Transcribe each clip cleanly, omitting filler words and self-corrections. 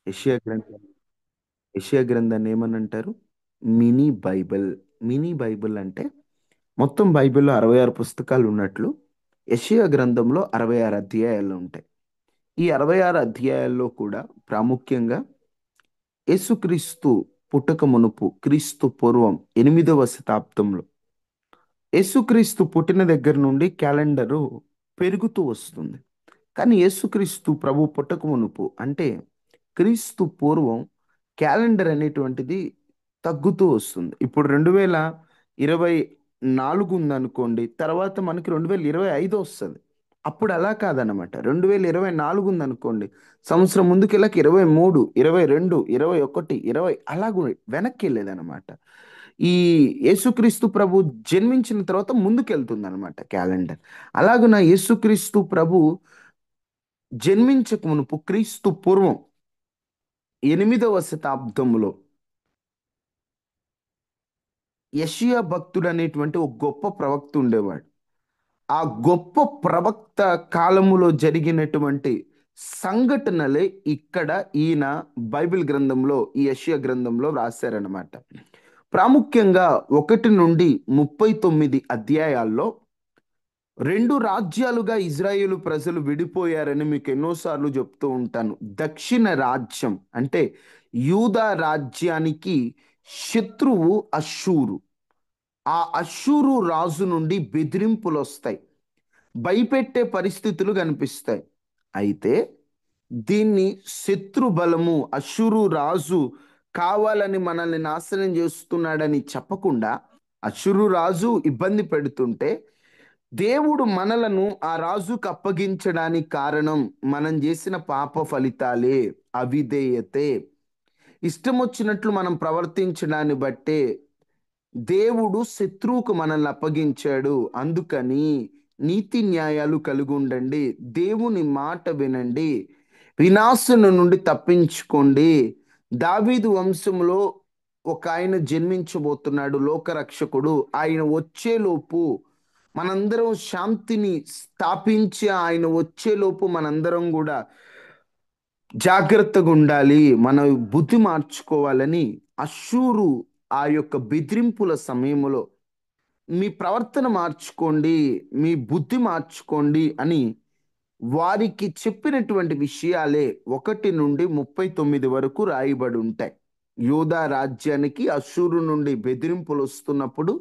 యెషయా గ్రంథం యెషయా గ్రంథాన్ని ఏమని అంటారు? Mini Bible. మినీ బైబిల్ అంటే మొత్తం బైబిల్‌లో 66 పుస్తకాలు ఉన్నట్లు యెషయా గ్రంథంలో 66 అధ్యాయాలు ఉంటాయి. ఈ 66 అధ్యాయాల్లో కూడా ప్రాముఖ్యంగా యేసుక్రీస్తు పుట్టక మునుపు క్రీస్తు పూర్వం 8వ శతాబ్దంలో యేసుక్రీస్తు పుట్టిన దగ్గర నుండి క్యాలెండరు పెరుగుతూ వస్తుంది. కానీ యేసుక్రీస్తు ప్రభు పుట్టక మునుపు అంటే క్రీస్తు పూర్వం క్యాలెండర్ అనేటువంటిది తగ్గుతూ వస్తుంది. ఇప్పుడు 2024 ఉందనుకోండి. తర్వాత మనకి 2025 వస్తది. అప్పుడు అలా కాదనమాట. 2024 ఉందనుకోండి. సంవత్సరం ముందుకెళ్ళక 23, 22, 21, 20 అలాగ వెనక్కెళ్ళేదనమాట. ఈ యేసుక్రీస్తు ప్రభు జన్మించిన తర్వాత ముందుకెళ్తుందనమాట క్యాలెండర్. అలాగున యేసుక్రీస్తు ప్రభు జన్మించక మునుపు క్రీస్తు పూర్వం 8వ శతాబ్దంలో యెషయా భక్తుడు అనేటువంటి ఒక గొప్ప ప్రవక్త ఉండేవాడు. ఆ గొప్ప ప్రవక్త కాలములో జరిగినటువంటి సంఘటనలే ఇక్కడ ఈయన బైబిల్ గ్రంథంలో ఈ యెషయా గ్రంథంలో రాశారనమాట. ప్రాముఖ్యంగా 1 నుండి 39 అధ్యాయాల్లో 2 రాజ్యాలుగా ఇజ్రాయేలు ప్రజలు విడిపోయారని మీకు ఎన్నోసార్లు చెప్తూ ఉంటాను. దక్షిణ రాజ్యం అంటే యూదా రాజ్యానికి శత్రువు అష్షూరు. ఆ అష్షూరు రాజు నుండి బెదిరింపులు వస్తాయి. భయపెట్టే పరిస్థితులు కనిపిస్తాయి. అయితే దీన్ని శత్రు బలము అష్షూరు రాజు కావాలని మనల్ని నాశనం చేస్తున్నాడని చెప్పకుండా అష్షూరు రాజు ఇబ్బంది పెడుతుంటే దేవుడు మనలను ఆ రాజుకు అప్పగించడానికి కారణం మనం చేసిన పాప ఫలితాలే, అవిధేయతే. ఇష్టం వచ్చినట్లు మనం ప్రవర్తించడాన్ని బట్టే దేవుడు శత్రువుకు మనల్ని అప్పగించాడు. అందుకని నీతి న్యాయాలు కలిగి ఉండండి, దేవుని మాట వినండి, వినాశను నుండి తప్పించుకోండి. దావీదు వంశంలో ఒక ఆయన జన్మించబోతున్నాడు, లోకరక్షకుడు. ఆయన వచ్చేలోపు మనందరం శాంతిని స్థాపించి ఆయన వచ్చేలోపు మనందరం కూడా జాగ్రత్తగా ఉండాలి, మన బుద్ధి మార్చుకోవాలని అష్షూరు ఆ యొక్క బెదిరింపుల సమయంలో మీ ప్రవర్తన మార్చుకోండి, మీ బుద్ధి మార్చుకోండి అని వారికి చెప్పినటువంటి విషయాలే 1 నుండి 39 వరకు రాయబడి ఉంటాయి. యూదా రాజ్యానికి అష్షూరు నుండి బెదిరింపులు వస్తున్నప్పుడు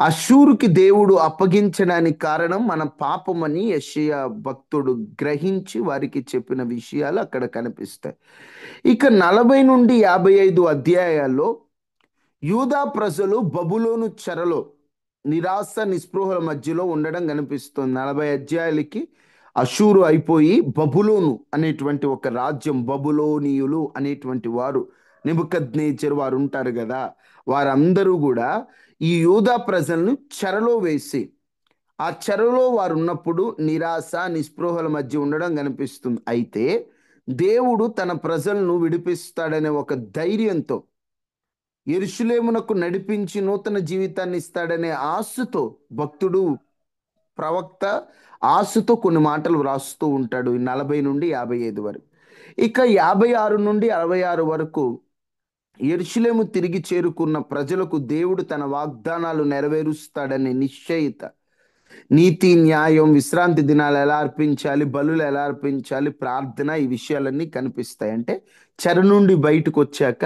అష్షూరుకి దేవుడు అప్పగించడానికి కారణం మన పాపమని యెషయా భక్తుడు గ్రహించి వారికి చెప్పిన విషయాలు అక్కడ కనిపిస్తాయి. ఇక 40 నుండి 55 అధ్యాయాల్లో యూదా ప్రజలు బబులోను చెరలో నిరాశ నిస్పృహల మధ్యలో ఉండడం కనిపిస్తుంది. 40 అధ్యాయాలకి అషూరు అయిపోయి బబులోను అనేటువంటి ఒక రాజ్యం, బబులోనీయులు అనేటువంటి వారు, నెబుకద్నేజర్ వారు ఉంటారు కదా, వారందరూ కూడా ఈ యూదా ప్రజలను చెరలో వేసి ఆ చెరలో వారు ఉన్నప్పుడు నిరాశ నిస్పృహల మధ్య ఉండడం కనిపిస్తుంది. అయితే దేవుడు తన ప్రజలను విడిపిస్తాడనే ఒక ధైర్యంతో యెరూషలేమునకు నడిపించి నూతన జీవితాన్ని ఇస్తాడనే ఆశతో భక్తుడు ప్రవక్త ఆశతో కొన్ని మాటలు వ్రాస్తూ ఉంటాడు. ఈ 40 నుండి 55 వరకు. ఇక 56 నుండి 66 వరకు యెరూషలేము తిరిగి చేరుకున్న ప్రజలకు దేవుడు తన వాగ్దానాలు నెరవేరుస్తాడనే నిశ్చయిత, నీతి న్యాయం, విశ్రాంతి దినాలు ఎలా అర్పించాలి, బలులు ఎలా అర్పించాలి, ప్రార్థన, ఈ విషయాలన్నీ కనిపిస్తాయి. అంటే చెర నుండి బయటకు వచ్చాక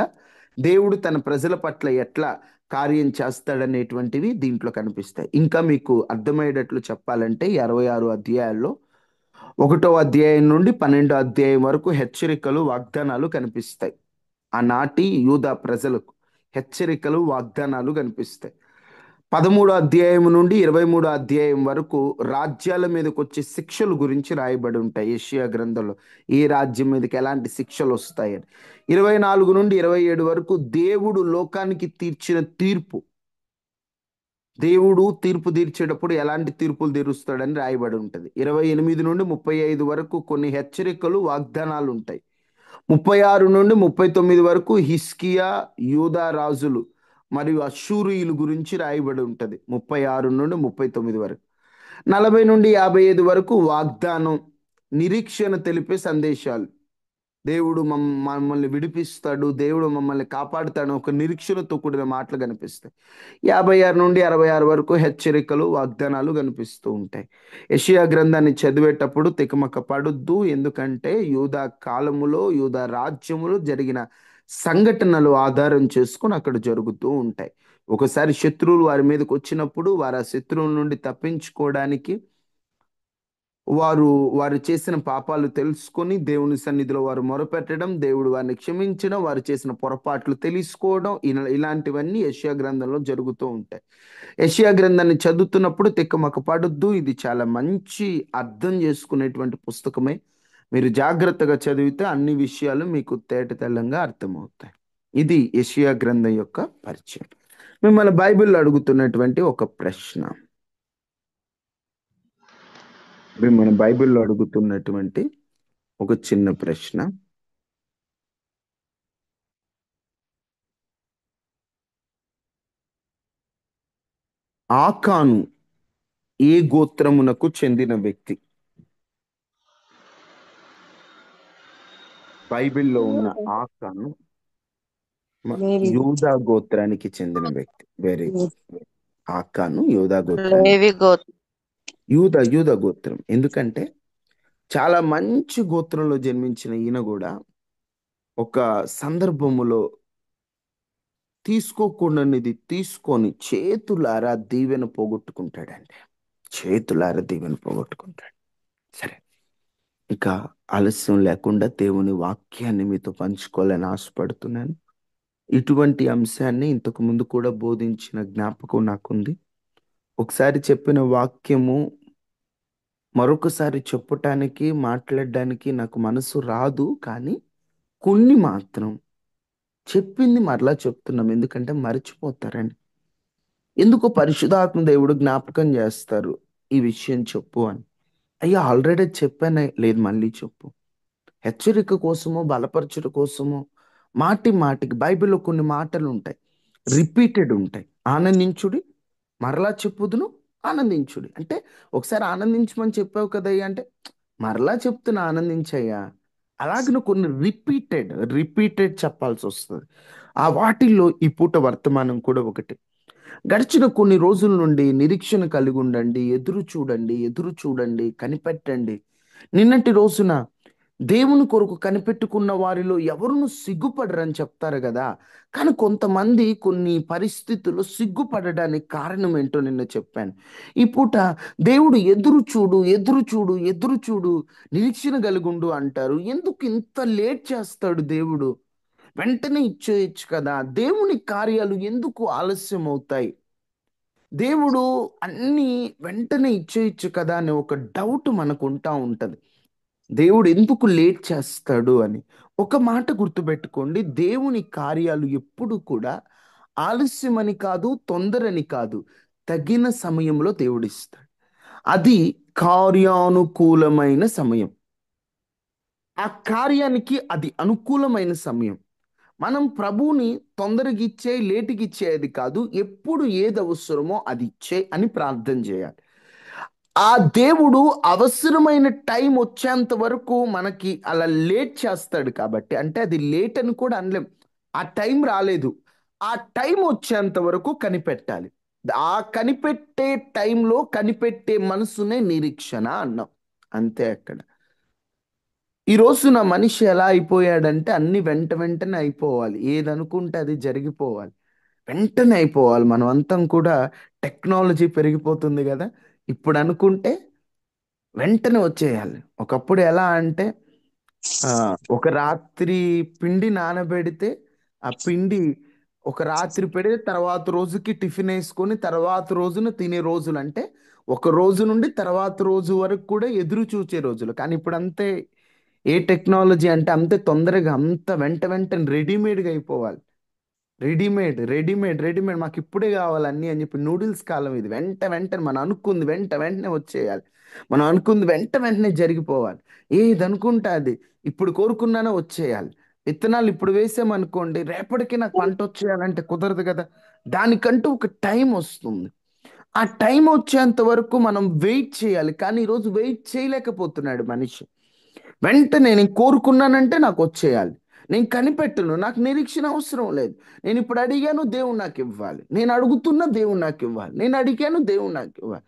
దేవుడు తన ప్రజల పట్ల ఎట్లా కార్యం చేస్తాడనేటువంటివి దీంట్లో కనిపిస్తాయి. ఇంకా మీకు అర్థమయ్యేటట్లు చెప్పాలంటే 66 అధ్యాయాల్లో 1వ అధ్యాయం నుండి 12వ అధ్యాయం వరకు హెచ్చరికలు, వాగ్దానాలు కనిపిస్తాయి. ఆనాటి యూదా ప్రజలకు హెచ్చరికలు, వాగ్దానాలు కనిపిస్తాయి. 13వ అధ్యాయం నుండి 23వ అధ్యాయం వరకు రాజ్యాల మీదకి వచ్చే శిక్షల గురించి రాయబడి ఉంటాయి యెషయా గ్రంథంలో. ఏ రాజ్యం మీదకి ఎలాంటి శిక్షలు వస్తాయని. 24 నుండి 27 వరకు దేవుడు లోకానికి తీర్చిన తీర్పు, దేవుడు తీర్పు తీర్చేటప్పుడు ఎలాంటి తీర్పులు తీరుస్తాడని రాయబడి ఉంటుంది. 28 నుండి 35 వరకు కొన్ని హెచ్చరికలు, వాగ్దానాలు ఉంటాయి. 36 నుండి 39 వరకు హిజ్కియా, యూదా రాజులు మరియు అష్షూరీయుల గురించి రాయబడి ఉంటుంది. 36 నుండి 39 వరకు. 40 నుండి 55 వరకు వాగ్దానం, నిరీక్షణ తెలిపే సందేశాలు. దేవుడు మమ్మల్ని విడిపిస్తాడు, దేవుడు మమ్మల్ని కాపాడుతాడు, ఒక నిరీక్షణతో కూడిన మాటలు కనిపిస్తాయి. 56 నుండి 66 వరకు హెచ్చరికలు, వాగ్దానాలు కనిపిస్తూ ఉంటాయి. యెషయా గ్రంథాన్ని చదివేటప్పుడు తికమక పడొద్దు, ఎందుకంటే యూదా కాలములో యూదా రాజ్యములో జరిగిన సంఘటనలు ఆధారం చేసుకొని అక్కడ జరుగుతూ ఉంటాయి. ఒకసారి శత్రువులు వారి మీదకి వచ్చినప్పుడు వారు ఆ శత్రువుల నుండి తప్పించుకోవడానికి వారు వారు చేసిన పాపాలు తెలుసుకొని దేవుని సన్నిధిలో వారు మొరపెట్టడం, దేవుడు వారిని క్షమించడం, వారు చేసిన పొరపాట్లు తెలుసుకోవడం, ఇలాంటివన్నీ యెషయా గ్రంథంలో జరుగుతూ ఉంటాయి. యెషయా గ్రంథాన్ని చదువుతున్నప్పుడు తిక్కమక పడొద్దు. ఇది చాలా మంచి అర్థం చేసుకునేటువంటి పుస్తకమే. మీరు జాగ్రత్తగా చదివితే అన్ని విషయాలు మీకు తేటతెల్లంగా అర్థమవుతాయి. ఇది యెషయా గ్రంథం యొక్క పరిచయం. మిమ్మల్ని బైబిల్ అడుగుతున్నటువంటి ఒక ప్రశ్న, మిమ్మల్ని బైబిల్లో అడుగుతున్నటువంటి ఒక చిన్న ప్రశ్న. ఆకాను ఏ గోత్రమునకు చెందిన వ్యక్తి? బైబిల్లో ఉన్న ఆకాను లేవి యూదా గోత్రానికి చెందిన వ్యక్తి. Very good. ఆకాను యూదా గోత్రానికి, లేవి గోత్రం. యూదా గోత్రం. ఎందుకంటే చాలా మంచి గోత్రంలో జన్మించిన ఈయన కూడా ఒక సందర్భములో తీసుకోకూడనిది తీసుకొని చేతులారా దీవెన పోగొట్టుకుంటాడండి. చేతులారా దీవెన పోగొట్టుకుంటాడు. సరే, ఇక ఆలస్యం లేకుండా దేవుని వాక్యాన్ని మీతో పంచుకోవాలని ఆశపడుతున్నాను. ఇటువంటి అంశాన్ని ఇంతకు ముందు కూడా బోధించిన జ్ఞాపకం నాకుంది. ఒకసారి చెప్పిన వాక్యము మరొకసారి చెప్పటానికి, మాట్లాడడానికి నాకు మనసు రాదు. కానీ కొన్ని మాత్రం చెప్పింది మరలా చెప్తున్నాం, ఎందుకంటే మర్చిపోతారని. ఎందుకో పరిశుద్ధాత్మ దేవుడు జ్ఞాపకం చేస్తారు, ఈ విషయం చెప్పు అని. అయ్యా ఆల్రెడీ చెప్పానే, లేదు మళ్ళీ చెప్పు. హెచ్చరిక కోసమో బలపరచుట కోసమో మాటి మాటికి బైబిల్లో కొన్ని మాటలు ఉంటాయి, రిపీటెడ్ ఉంటాయి. ఆనందించుడి, మరలా చెప్పుదును, ఆనందించుడి. అంటే ఒకసారి ఆనందించమని చెప్పావు కదయ్యా అంటే, మరలా చెప్తున్నా ఆనందించయ్యా. అలాగను కొన్ని రిపీటెడ్ రిపీటెడ్ చెప్పాల్సి వస్తుంది. ఆ వాటిల్లో ఈ పూట వర్తమానం కూడా ఒకటి. గడిచిన కొన్ని రోజుల నుండి నిరీక్షణ కలిగి ఉండండి, ఎదురు చూడండి, ఎదురు చూడండి, కనిపెట్టండి. నిన్నటి రోజున దేవుని కొరకు కనిపెట్టుకున్న వారిలో ఎవరును సిగ్గుపడరని చెప్తారు కదా. కానీ కొంతమంది కొన్ని పరిస్థితుల్లో సిగ్గుపడడానికి కారణం ఏంటో నిన్న చెప్పాను. ఈ పూట దేవుడు ఎదురు చూడు, ఎదురు చూడు, ఎదురు చూడు, నిరీక్షణ కలిగుండు అంటారు. ఎందుకు ఇంత లేట్ చేస్తాడు దేవుడు? వెంటనే ఇచ్చేయచ్చు కదా. దేవుని కార్యాలు ఎందుకు ఆలస్యం అవుతాయి? దేవుడు అన్నీ వెంటనే ఇచ్చేయచ్చు కదా అనే ఒక డౌట్ మనకు ఉంటది. దేవుడు ఎందుకు లేట్ చేస్తాడు అని. ఒక మాట గుర్తుపెట్టుకోండి, దేవుని కార్యాలు ఎప్పుడు కూడా ఆలస్యమని కాదు, తొందరని కాదు, తగిన సమయంలో దేవుడిస్తాడు. అది కార్యానుకూలమైన సమయం. ఆ కార్యానికి అది అనుకూలమైన సమయం. మనం ప్రభువుని తొందరగా ఇచ్చే, లేటుగా ఇచ్చేది కాదు, ఎప్పుడు ఏది అవసరమో అది ఇచ్చే అని ప్రార్థన చేయాలి. ఆ దేవుడు అవసరమైన టైం వచ్చేంత వరకు మనకి అలా లేట్ చేస్తాడు. కాబట్టి అంటే అది లేట్ అని కూడా అనలేం. ఆ టైం రాలేదు, ఆ టైం వచ్చేంత వరకు కనిపెట్టాలి. ఆ కనిపెట్టే టైంలో కనిపెట్టే మనసునే నిరీక్షణ అన్నాం. అంతే. అక్కడ ఈ రోజున మనిషి ఎలా అయిపోయాడంటే అన్ని వెంటనే అయిపోవాలి, ఏదనుకుంటే అది జరిగిపోవాలి, వెంటనే అయిపోవాలి. మనం అంతం కూడా టెక్నాలజీ పెరిగిపోతుంది కదా. ఇప్పుడు అనుకుంటే వెంటనే వచ్చేయాలి. ఒకప్పుడు ఎలా అంటే ఆ, ఒక రాత్రి పిండి నానబెడితే ఆ పిండి ఒక రాత్రి పెడితే తర్వాత రోజుకి టిఫిన్ వేసుకొని తర్వాత రోజున తినే రోజులు. అంటే ఒక రోజు నుండి తర్వాత రోజు వరకు కూడా ఎదురు చూచే రోజులు. కానీ ఇప్పుడు అంతే. ఏ టెక్నాలజీ అంటే అంతే తొందరగా, అంత వెంటనే రెడీమేడ్గా అయిపోవాలి. రెడీమేడ్ రెడీమేడ్ రెడీమేడ్, మాకు ఇప్పుడే కావాలి అన్నీ అని చెప్పి నూడిల్స్ కాలం ఇది. వెంటనే మనం అనుకుంది వెంటనే వచ్చేయాలి, మనం అనుకుంది వెంటనే జరిగిపోవాలి. ఏది అనుకుంటే అది ఇప్పుడు కోరుకున్నానో వచ్చేయాలి. విత్తనాలు ఇప్పుడు వేసామనుకోండి, రేపటికి నాకు పంట వచ్చేయాలంటే కుదరదు కదా. దానికంటూ ఒక టైం వస్తుంది. ఆ టైం వచ్చేంత వరకు మనం వెయిట్ చేయాలి. కానీ ఈరోజు వెయిట్ చేయలేకపోతున్నాడు మనిషి. వెంటనే నేను కోరుకున్నానంటే నాకు వచ్చేయాలి. నేను కనిపెట్టను, నాకు నిరీక్షణ అవసరం లేదు. నేను ఇప్పుడు అడిగాను, దేవుడు నాకు ఇవ్వాలి. నేను అడుగుతున్నా, దేవుడు నాకు ఇవ్వాలి. నేను అడిగాను, దేవుడు నాకు ఇవ్వాలి.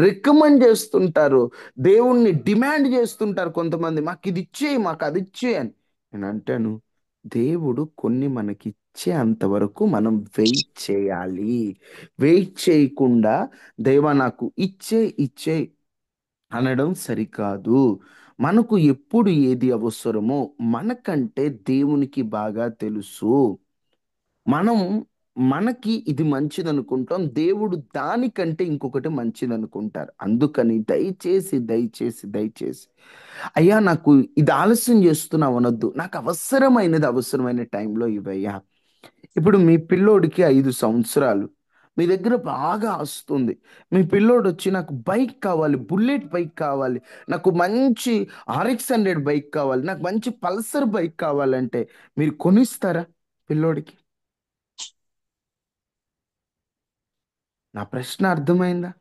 రికమెండ్ చేస్తుంటారు, దేవుణ్ణి డిమాండ్ చేస్తుంటారు కొంతమంది, మాకు ఇది ఇచ్చేయి, మాకు అది ఇచ్చేయి అని. నేను అంటాను, దేవుడు కొన్ని మనకి ఇచ్చే అంతవరకు మనం వెయిట్ చేయాలి. వెయిట్ చేయకుండా దేవా నాకు ఇచ్చే అనడం సరికాదు. మనకు ఎప్పుడు ఏది అవసరమో మనకంటే దేవునికి బాగా తెలుసు. మనం మనకి ఇది మంచిది అనుకుంటాం, దేవుడు దానికంటే ఇంకొకటి మంచిది అనుకుంటారు. అందుకని దయచేసి అయ్యా నాకు ఇది ఆలస్యం చేస్తున్నావు అనొద్దు. నాకు అవసరమైనది అవసరమైన టైంలో ఇవయ్యా. ఇప్పుడు మీ పిల్లోడికి 5 సంవత్సరాలు, మీ దగ్గర బాగా వస్తుంది. మీ పిల్లోడు వచ్చి నాకు బైక్ కావాలి, బుల్లెట్ బైక్ కావాలి, నాకు మంచి RX 100 బైక్ కావాలి, నాకు మంచి పల్సర్ బైక్ కావాలంటే మీరు కొనిస్తారా పిల్లోడికి? నా ప్రశ్న అర్థమైందా?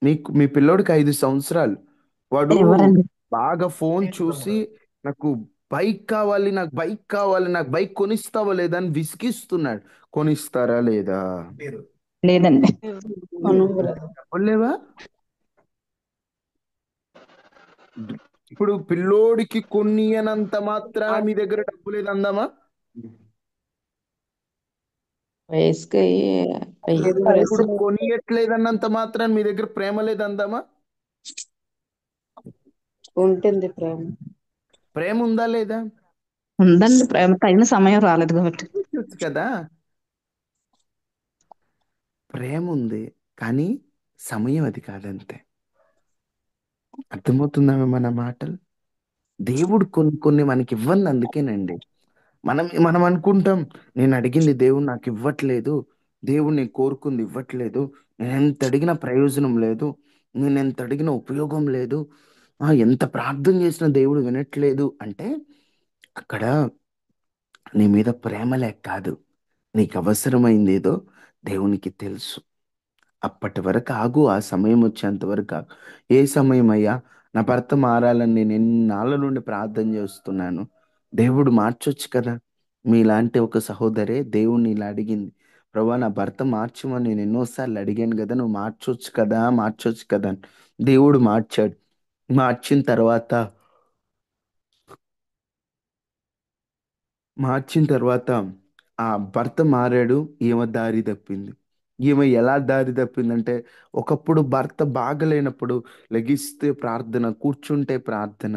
మీకు మీ పిల్లోడికి 5 సంవత్సరాలు, వాడు ఎవరండి? బాగా ఫోన్ చూసి నాకు బైక్ కావాలి, నాకు బైక్ కావాలి, నాకు బైక్ కొనిస్తావా లేదా అని విసిగిస్తున్నాడు. కొనిస్తారా లేదా? లేదండి. అవును బ్రదర్. డబ్బులు లేవా? ఇప్పుడు పిల్లోడికి కొనియనంత మాత్రాన మీ దగ్గర డబ్బు లేదు అందామా? వయసుకి లేదు ఇప్పుడు బ్రదర్. కొనియట్లేదన్నంత మాత్రాన మీ దగ్గర ప్రేమ లేదు అందామా? ఉంటుంది ప్రేమ. ప్రేమ ఉందా లేదా? ఉందండి ప్రేమ, తగిన సమయం రాలేదు కాబట్టి. చూచ్చు కదా, ప్రేమ ఉంది, కానీ సమయం అది కాదంతే. అర్థమవుతుందా మన మాటలు? దేవుడు కొన్ని కొన్ని మనకి ఇవ్వను అందుకేనండి. మనం అనుకుంటాం, నేను అడిగింది దేవుడు నాకు ఇవ్వట్లేదు, దేవుడు నేను కోరుకుంది ఇవ్వట్లేదు, నేను ఎంత అడిగినా ప్రయోజనం లేదు, నేను ఎంత అడిగినా ఉపయోగం లేదు, ఎంత ప్రార్థన చేసినా దేవుడు వినట్లేదు అంటే అక్కడ నీ మీద ప్రేమ లేక కాదు, నీకు అవసరమైంది ఏదో దేవునికి తెలుసు. అప్పటి వరకు ఆగు, ఆ సమయం వచ్చేంత వరకు ఆగు. ఏ సమయం అయ్యా? నా భర్త మారాలని నేను ఎన్నాళ్ళ నుండి ప్రార్థన చేస్తున్నాను, దేవుడు మార్చొచ్చు కదా. మీలాంటి ఒక సహోదరే దేవుణ్ణి ఇలా అడిగింది, ప్రభా నా భర్త మార్చమని నేను ఎన్నోసార్లు అడిగాను కదా, నువ్వు మార్చొచ్చు కదా అని. దేవుడు మార్చాడు. మార్చిన తర్వాత మార్చిన తర్వాత ఆ భర్త మారాడు. ఈమె దారి తప్పింది. ఈమె ఎలా దారి తప్పిందంటే, ఒకప్పుడు భర్త బాగలేనప్పుడు లెగిస్తే ప్రార్థన, కూర్చుంటే ప్రార్థన,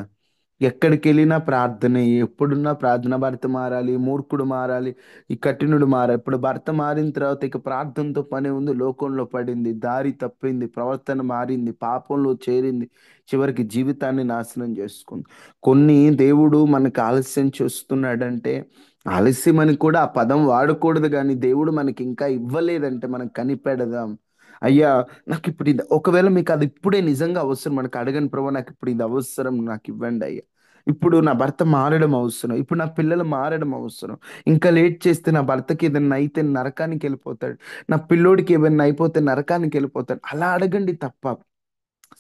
ఎక్కడికి వెళ్ళినా ప్రార్థనే, ఎప్పుడున్నా ప్రార్థన. భర్త మారాలి, మూర్ఖుడు మారాలి, ఈ కఠినుడు మారాలి. ఇప్పుడు భర్త మారిన తర్వాత ఇక ప్రార్థనతో పని ఉంది. లోకంలో పడింది, దారి తప్పింది, ప్రవర్తన మారింది, పాపంలో చేరింది, చివరికి జీవితాన్ని నాశనం చేసుకుంది. కొన్ని దేవుడు మనకు ఆలస్యం చేస్తున్నాడంటే, ఆలస్యం అని కూడా ఆ పదం వాడకూడదు, కానీ దేవుడు మనకి ఇంకా ఇవ్వలేదంటే మనం కనిపెడదాం. అయ్యా నాకు ఇప్పుడు ఇది, ఒకవేళ మీకు అది ఇప్పుడే నిజంగా అవసరం, మనకు అడగని ప్రభు నాకు ఇప్పుడు ఇది అవసరం, నాకు ఇవ్వండి అయ్యా. ఇప్పుడు నా భర్త మారడం అవసరం, ఇప్పుడు నా పిల్లలు మారడం అవసరం. ఇంకా లేట్ చేస్తే నా భర్తకి ఏదైనా అయితే నరకానికి వెళ్ళిపోతాడు, నా పిల్లోడికి ఏదైనా అయిపోతే నరకానికి వెళ్ళిపోతాడు. అలా అడగండి తప్ప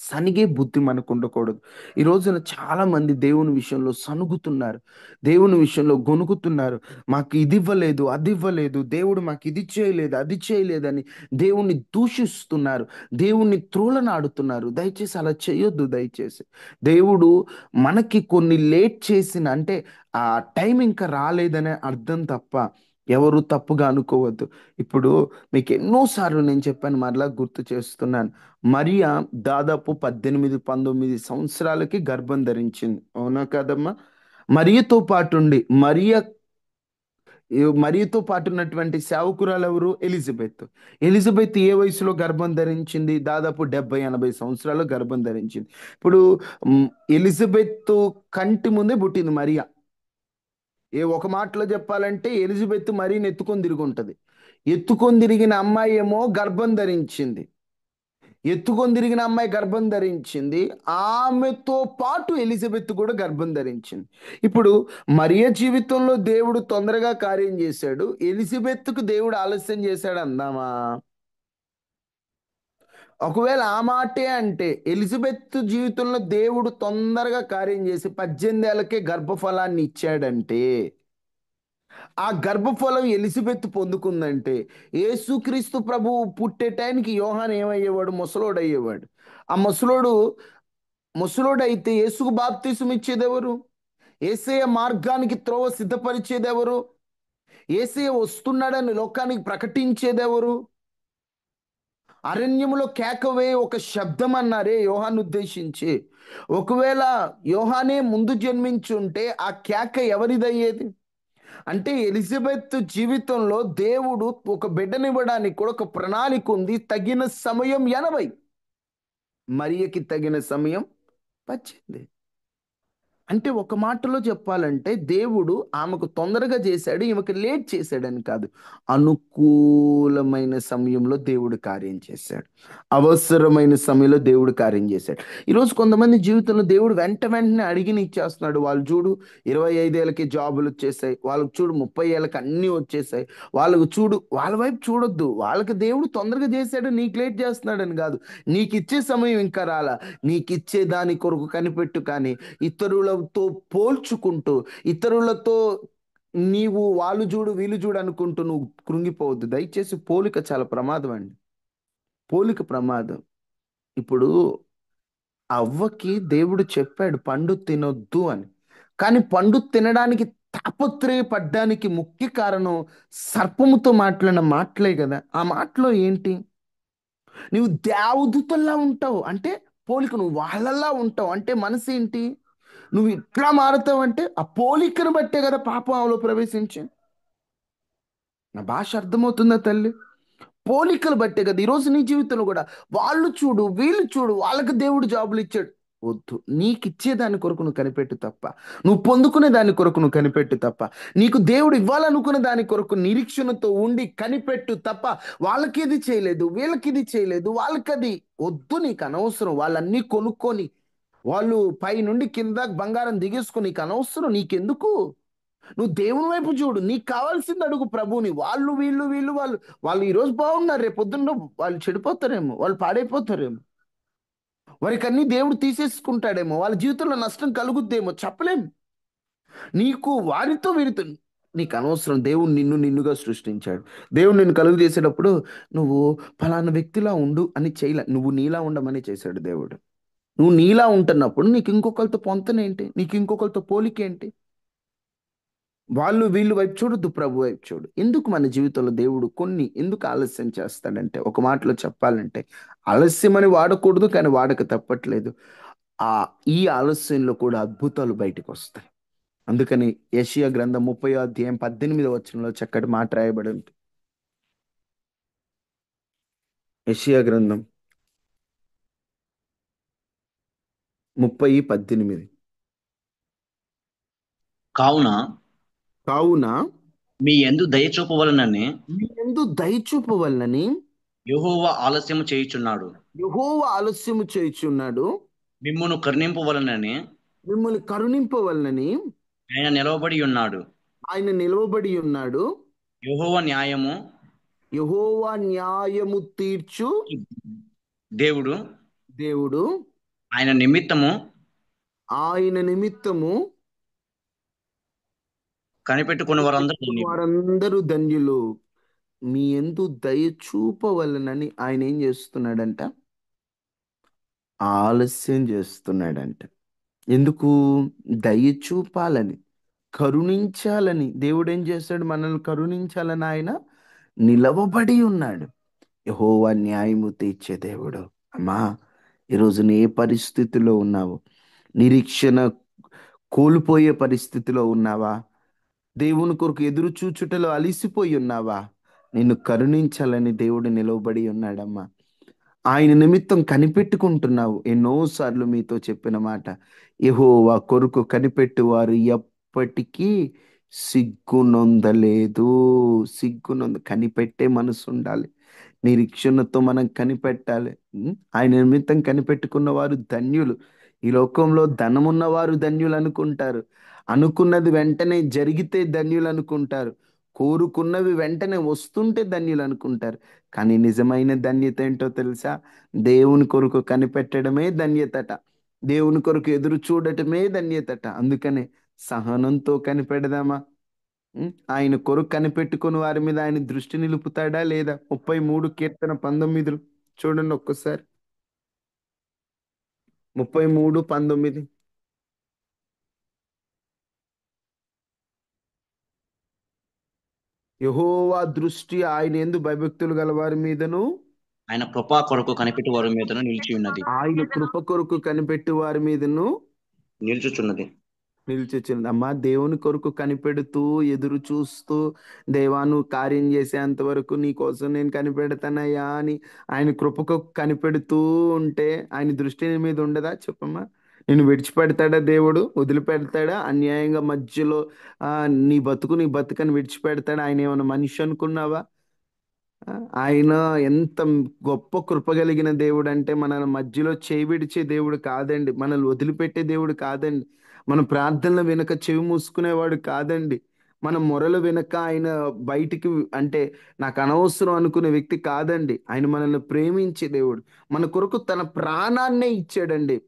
సనిగే బుద్ధి మనకు ఉండకూడదు. ఈ రోజున చాలా మంది దేవుని విషయంలో సనుగుతున్నారు, దేవుని విషయంలో గొనుగుతున్నారు. మాకు ఇది ఇవ్వలేదు, అది ఇవ్వలేదు, దేవుడు మాకు ఇది చేయలేదు, అది చేయలేదని దేవుణ్ణి దూషిస్తున్నారు, దేవుణ్ణి త్రోలనాడుతున్నారు. దయచేసి అలా చేయొద్దు. దయచేసి దేవుడు మనకి కొన్ని లేట్ చేసిన అంటే ఆ టైం ఇంకా రాలేదనే అర్థం తప్ప ఎవరు తప్పుగా అనుకోవద్దు. ఇప్పుడు మీకు ఎన్నోసార్లు నేను చెప్పాను, మరలా గుర్తు చేస్తున్నాను. మరియా దాదాపు 18 19 సంవత్సరాలకి గర్భం ధరించింది, అవునా కదమ్మా? మరియతో పాటుండి మరియతో పాటు ఉన్నటువంటి సేవకురాలు ఎవరు? ఎలిజబెత్. ఎలిజబెత్ ఏ వయసులో గర్భం ధరించింది? దాదాపు 70 80 సంవత్సరాలు గర్భం ధరించింది. ఇప్పుడు మ్, ఎలిజబెత్ కంటి ముందే పుట్టింది మరియా. ఒక మాటలో చెప్పాలంటే ఎలిజబెత్ మరీని ఎత్తుకొని తిరిగి ఉంటది. ఎత్తుకొని తిరిగిన అమ్మాయి ఏమో గర్భం ధరించింది. ఎత్తుకొని తిరిగిన అమ్మాయి గర్భం ధరించింది, ఆమెతో పాటు ఎలిజబెత్ కూడా గర్భం ధరించింది. ఇప్పుడు మరియ జీవితంలో దేవుడు తొందరగా కార్యం చేశాడు, ఎలిజబెత్కు దేవుడు ఆలస్యం చేశాడు అందామా? ఒకవేళ ఆ మాటే అంటే ఎలిజబెత్ జీవితంలో దేవుడు తొందరగా కార్యం చేసి 18 ఏళ్ళకే గర్భఫలాన్ని ఇచ్చాడంటే, ఆ గర్భఫలం ఎలిజబెత్ పొందుకుందంటే, యేసుక్రీస్తు ప్రభువు పుట్టే టైంకి యోహాన్ ఏమయ్యేవాడు? ముసలోడు అయ్యేవాడు. ఆ ముసలోడైతే యేసుకు బాప్తీసం ఇచ్చేదెవరు? యేసయ్య మార్గానికి త్రోవ సిద్ధపరిచేదెవరు? యేసయ్య వస్తున్నాడని లోకానికి ప్రకటించేదెవరు? అరణ్యములో కేకవే ఒక శబ్దం అన్నారే యోహాను ఉద్దేశించి. ఒకవేళ యోహానే ముందు జన్మించుంటే ఆ కేక ఎవరిదయ్యేది? అంటే ఎలిజబెత్ జీవితంలో దేవుడు ఒక బిడ్డనివ్వడానికి కూడా ఒక ప్రణాళిక ఉంది. తగిన సమయం 80, మరియకి తగిన సమయం 18. అంటే ఒక మాటలో చెప్పాలంటే దేవుడు ఆమెకు తొందరగా చేశాడు, ఈమెకు లేట్ చేశాడని కాదు. అనుకూలమైన సమయంలో దేవుడు కార్యం చేశాడు. అవసరమైన సమయంలో దేవుడు కార్యం చేశాడు. ఈరోజు కొంతమంది జీవితంలో దేవుడు వెంటనే అడిగిన ఇచ్చేస్తున్నాడు. వాళ్ళు చూడు 25 ఏళ్ళకి జాబులు వచ్చేసాయి, వాళ్ళకు చూడు 30 ఏళ్ళకి అన్నీ వచ్చేసాయి, వాళ్ళకు చూడు. వాళ్ళ వైపు చూడొద్దు. వాళ్ళకి దేవుడు తొందరగా చేశాడు, నీకు లేట్ చేస్తున్నాడని కాదు. నీకు ఇచ్చే సమయం ఇంకా రాలా. నీకు ఇచ్చే దాని కొరకు కనిపెట్టు. కానీ ఇతరులతో పోల్చుకుంటూ, ఇతరులతో నీవు వాళ్ళు చూడు వీళ్ళు చూడు అనుకుంటూ నువ్వు కృంగిపోవద్దు. దయచేసి పోలిక చాలా ప్రమాదం అండి. పోలిక ప్రమాదం. ఇప్పుడు అవ్వకి దేవుడు చెప్పాడు పండు తినొద్దు అని. కానీ పండు తినడానికి తాపత్రయపడ్డానికి ముఖ్య కారణం సర్పముతో మాట్లాడిన మాటలే కదా. ఆ మాటలో ఏంటి? నువ్వు దేవదూతల్లా ఉంటావు అంటే పోలిక, నువ్వు వాళ్ళల్లా ఉంటావు అంటే మనసు ఏంటి? నువ్వు ఇట్లా మారుతావు అంటే ఆ పోలికను బట్టే కదా పాపం ఆమెలో ప్రవేశించి. నా భాష అర్థమవుతుందా తల్లి? పోలికలు బట్టే కదా ఈరోజు నీ జీవితంలో కూడా వాళ్ళు చూడు వీళ్ళు చూడు వాళ్ళకి దేవుడు జాబులు ఇచ్చాడు. వద్దు. నీకు ఇచ్చే దాని కొరకు నువ్వు కనిపెట్టు తప్ప, నువ్వు పొందుకునే దాని కొరకు నువ్వు కనిపెట్టు తప్ప, నీకు దేవుడు ఇవ్వాలనుకున్న దాని కొరకు నిరీక్షణతో ఉండి కనిపెట్టు తప్ప, వాళ్ళకి ఇది చేయలేదు వీళ్ళకి ఇది చేయలేదు వాళ్ళకి అది వద్దు. నీకు అనవసరం. వాళ్ళన్నీ కొనుక్కొని వాళ్ళు పై నుండి కింద బంగారం దిగేసుకుని నీకు అనవసరం. నీకెందుకు? నువ్వు దేవుని వైపు చూడు. నీకు కావాల్సింది అడుగు ప్రభువుని. వాళ్ళు వీళ్ళు వీళ్ళు వాళ్ళు వాళ్ళు ఈరోజు బాగున్నారు, రేపు పొద్దున్న వాళ్ళు చెడిపోతారేమో, వాళ్ళు పాడైపోతారేమో, వారికి అన్ని దేవుడు తీసేసుకుంటాడేమో, వాళ్ళ జీవితంలో నష్టం కలుగుద్దేమో చెప్పలేం. నీకు వారితో వీరితో నీకు అనవసరం. దేవుడు నిన్నుగా సృష్టించాడు. దేవుడు నిన్ను కలుగు చేసేటప్పుడు నువ్వు ఫలానా వ్యక్తిలా ఉండు అని చేయలే, నువ్వు నీలా ఉండమని చేశాడు దేవుడు. నువ్వు నీలా ఉంటున్నప్పుడు నీకు ఇంకొకరితో పొంతనేంటి? నీకు ఇంకొకరితో పోలికేంటి? వాళ్ళు వీళ్ళు వైపు చూడొద్దు, ప్రభు వైపు చూడు. ఎందుకు మన జీవితంలో దేవుడు కొన్ని ఎందుకు ఆలస్యం చేస్తాడంటే, ఒక మాటలో చెప్పాలంటే ఆలస్యమని వాడకూడదు, కానీ వాడక తప్పట్లేదు. ఆ ఈ ఆలస్యంలో కూడా అద్భుతాలు బయటకు వస్తాయి. అందుకని యెషయా గ్రంథం 30 అధ్యాయం 18 వచనంలో చక్కటి మాట రాయబడి ఉంది. యెషయా గ్రంథం 30:18. కావున కావున మీ యందు దయ చూపవలనని మీ యందు దయచూపవలనని యెహోవా ఆలస్యము చేయుచున్నాడు. యెహోవా ఆలస్యము చేయుచున్నాడు. మిమ్మును కరుణింపవలనని మిమ్మల్ని కరుణింపవలనని ఆయన నిలవబడి ఉన్నాడు. ఆయన నిలవబడి ఉన్నాడు. యెహోవా న్యాయము యెహోవా న్యాయము తీర్చు దేవుడు. దేవుడు. ఆయన నిమిత్తము ఆయన నిమిత్తము కనిపెట్టుకున్న వారందరూ ధన్యులు. వారందరూ ధన్యులు. మీ యందు దయ చూపవలనని ఆయన ఏం చేస్తున్నాడంట? ఆలస్యం చేస్తున్నాడంట. ఎందుకు? దయ చూపాలని, కరుణించాలని. దేవుడు ఏం చేస్తాడు? మనల్ని కరుణించాలని ఆయన నిలవబడి ఉన్నాడు. యెహోవా న్యాయము తీర్చే దేవుడు. అమ్మా, ఈరోజు నీ ఏ పరిస్థితిలో ఉన్నావు? నిరీక్షణ కోల్పోయే పరిస్థితిలో ఉన్నావా? దేవుని కొరకు ఎదురు చూచుటలో అలిసిపోయి ఉన్నావా? నిన్ను కరుణించాలని దేవుడు నిలవబడి ఉన్నాడమ్మా. ఆయన నిమిత్తం కనిపెట్టుకుంటున్నావు. ఎన్నోసార్లు మీతో చెప్పిన మాట, యెహోవా కొరకు కనిపెట్టువారు ఎప్పటికీ సిగ్గునొందలేదు. కనిపెట్టే మనసు ఉండాలి. నిరీక్షణతో మనం కనిపెట్టాలి. ఆయన నిమిత్తం కనిపెట్టుకున్న వారు ధన్యులు. ఈ లోకంలో ధనమున్నవారు ధన్యులు అనుకుంటారు, అనుకున్నది వెంటనే జరిగితే ధన్యులు అనుకుంటారు, కోరుకున్నవి వెంటనే వస్తుంటే ధన్యులు అనుకుంటారు. కానీ నిజమైన ధన్యత ఏంటో తెలుసా? దేవుని కొరకు కనిపెట్టడమే ధన్యతట. దేవుని కొరకు ఎదురు చూడటమే ధన్యతట. అందుకనే సహనంతో కనిపెడదామా? ఆయన కొరకు కనిపెట్టుకుని వారి మీద ఆయన దృష్టి నిలుపుతాడా లేదా? 33 కీర్తన 19 చూడండి ఒక్కసారి. 33:19. యెహోవా దృష్టి ఆయన యందు భయభక్తులు గల వారి మీదను, ఆయన కృపా కొరకు కనిపెట్టు వారి మీదను నిలిచి ఉన్నది ఆయన కృప కొరకు కనిపెట్టు వారి మీదను నిల్చుచున్నది. నిలిచిచుంది. అమ్మా, దేవుని కొరకు కనిపెడుతూ ఎదురు చూస్తూ, దేవా నువ్వు కార్యం చేసేంత వరకు నీ కోసం నేను కనిపెడతానయ్యా అని ఆయన కృపకు కనిపెడుతూ ఉంటే ఆయన దృష్టి నీ మీద ఉండదా? చెప్పమ్మా. నేను విడిచిపెడతాడా దేవుడు? వదిలిపెడతాడా? అన్యాయంగా మధ్యలో ఆ నీ బతుకని విడిచిపెడతాడా? ఆయన ఏమైనా మనిషి అనుకున్నావా? ఆయన ఎంత గొప్ప కృప కలిగిన దేవుడు అంటే, మనల్ని మధ్యలో చేయి విడిచే దేవుడు కాదండి. మనల్ని వదిలిపెట్టే దేవుడు కాదండి. మన ప్రార్థనలు వినక చెవి మూసుకునేవాడు కాదండి. మన మొరలు వినక ఆయన బయటికి అంటే నాకు అనవసరం అనుకునే వ్యక్తి కాదండి. ఆయన మనల్ని ప్రేమించే దేవుడు. మన కొరకు తన ప్రాణాన్నే ఇచ్చాడండి.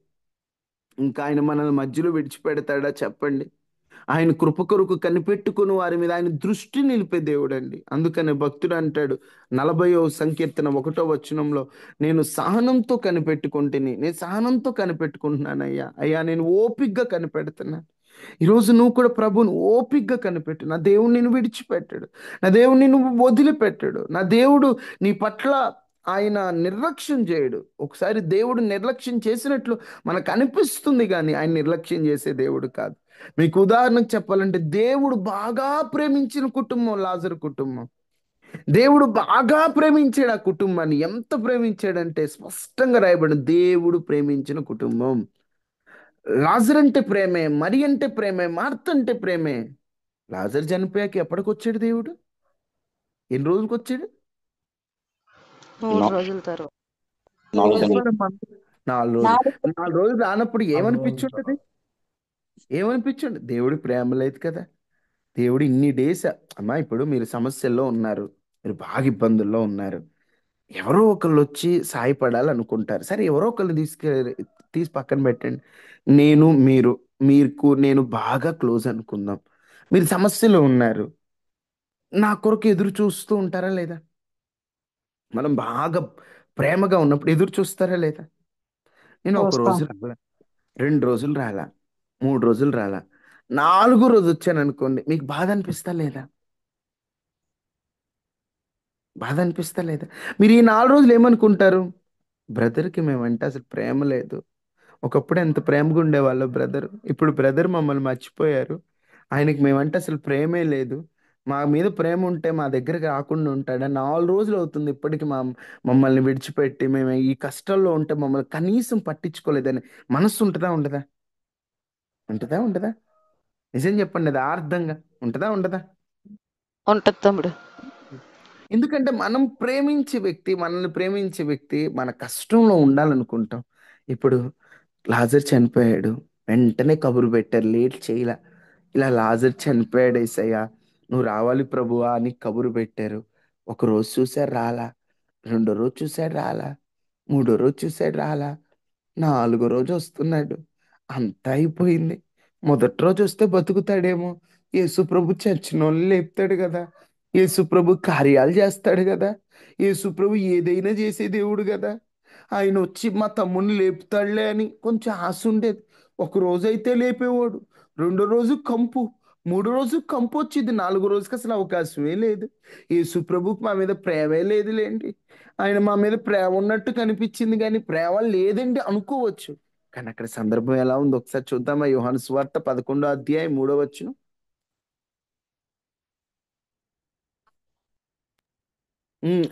ఇంకా ఆయన మనల్ని మధ్యలో విడిచిపెడతాడా చెప్పండి? ఆయన కృప కొరకు కనిపెట్టుకుని వారి మీద ఆయన దృష్టి నిలిపే దేవుడు అండి. అందుకనే భక్తుడు అంటాడు 40వ సంకీర్తన 1వ వచనంలో, నేను సహనంతో కనిపెట్టుకుంటుని, నేను సహనంతో కనిపెట్టుకుంటున్నాను అయ్యా. అయ్యా నేను ఓపిగ్గా కనిపెడుతున్నాను. ఈరోజు నువ్వు కూడా ప్రభుని ఓపిగ్గా కనిపెట్టు. నా దేవుడు నిన్ను విడిచిపెట్టాడు, నా దేవుడు నిన్ను వదిలిపెట్టాడు, నా దేవుడు నీ పట్ల ఆయన నిర్లక్ష్యం చేయడు. ఒకసారి దేవుడు నిర్లక్ష్యం చేసినట్లు మనకు అనిపిస్తుంది, కానీ ఆయన నిర్లక్ష్యం చేసే దేవుడు కాదు. మీకు ఉదాహరణకు చెప్పాలంటే, దేవుడు బాగా ప్రేమించిన కుటుంబం లాజరు కుటుంబం. దేవుడు బాగా ప్రేమించాడు ఆ కుటుంబాన్ని. ఎంత ప్రేమించాడంటే స్పష్టంగా రాయబడింది, దేవుడు ప్రేమించిన కుటుంబం. లాజర్ అంటే ప్రేమే, మరి అంటే ప్రేమే, మార్త అంటే ప్రేమే. లాజర్ చనిపోయాక ఎప్పటికొచ్చాడు దేవుడు? ఎన్ని రోజులకు వచ్చాడు? 3 రోజుల తర్వాత. 4 దినాలు. 4 రోజులు. 4 రోజులు రానప్పుడు ఏమనిపించుంటది? ఏమనిపించండి? దేవుడి ప్రేమ లేదు కదా. దేవుడు ఇన్ని డేస్, అమ్మా ఇప్పుడు మీరు సమస్యల్లో ఉన్నారు, మీరు బాగా ఇబ్బందుల్లో ఉన్నారు, ఎవరో ఒకళ్ళు వచ్చి సాయపడాలి అనుకుంటారు. సరే, ఎవరో ఒకళ్ళు తీసి పక్కన పెట్టండి. నేను బాగా క్లోజ్ అనుకుందాం. మీరు సమస్యలో ఉన్నారు, నా కొరకు ఎదురు చూస్తూ ఉంటారా లేదా? మనం బాగా ప్రేమగా ఉన్నప్పుడు ఎదురు చూస్తారా లేదా? నేను ఒక చూస్తాం. రోజు రాలా, 2 రోజులు రాలా, 3 రోజులు రాలా, 4 రోజు వచ్చాను అనుకోండి, మీకు బాధ అనిపిస్తా లేదా? బాధ అనిపిస్తా లేదా? మీరు ఈ 4 రోజులు ఏమనుకుంటారు? బ్రదర్కి మేమంటే అసలు ప్రేమ లేదు. ఒకప్పుడు ఎంత ప్రేమగా ఉండేవాళ్ళు బ్రదర్, ఇప్పుడు బ్రదర్ మమ్మల్ని మర్చిపోయారు. ఆయనకి మేమంటే అసలు ప్రేమే లేదు. మా మీద ప్రేమ ఉంటే మా దగ్గరికి రాకుండా ఉంటాడా? 4 రోజులు అవుతుంది ఇప్పటికి మమ్మల్ని విడిచిపెట్టి, మేము ఈ కష్టాల్లో ఉంటే మమ్మల్ని కనీసం పట్టించుకోలేదని మనస్సు ఉంటుందా ఉండదా? ఉంటుందా ఉండదా? నిజం చెప్పండి, అది ఆర్థంగా ఉంటుందా ఉండదా? ఉంటది తమ్ముడు. ఎందుకంటే మనల్ని ప్రేమించే వ్యక్తి మన కష్టంలో ఉండాలనుకుంటాం. ఇప్పుడు లాజర్ చనిపోయాడు, వెంటనే కబురు పెట్టారు, లేట్ చేయలా. ఇలా లాజర్ చనిపోయాడు యేసయ్యా, నువ్వు రావాలి ప్రభువా అని కబురు పెట్టారు. ఒక రోజు చూశాడు రాలా, 2 రోజు చూశాడు రాలా, 3 రోజు చూశాడు రాలా, 4 రోజు వస్తున్నాడు. అంతా అయిపోయింది. మొదటి రోజు వస్తే బతుకుతాడేమో. యేసు ప్రభు చచ్చినోళ్ళు లేపుతాడు కదా, యేసు ప్రభు కార్యాలు చేస్తాడు కదా, యేసు ప్రభు ఏదైనా చేసే దేవుడు కదా, ఆయన వచ్చి మా తమ్ముడిని లేపుతాడులే అని కొంచెం ఆశ ఉండేది. ఒక రోజు అయితే లేపేవాడు, 2 రోజు కంపు, 3 రోజు కంపు వచ్చింది, 4 రోజుకి అసలు అవకాశమే లేదు. యేసు ప్రభుకి మా మీద ప్రేమే లేదులేండి. ఆయన మా మీద ప్రేమ ఉన్నట్టు కనిపించింది, కానీ ప్రేమ లేదండి అనుకోవచ్చు. కానీ అక్కడ సందర్భం ఎలా ఉంది ఒకసారి చూద్దామా? యోహాను సువార్త 11వ అధ్యాయం 3వ వచనం.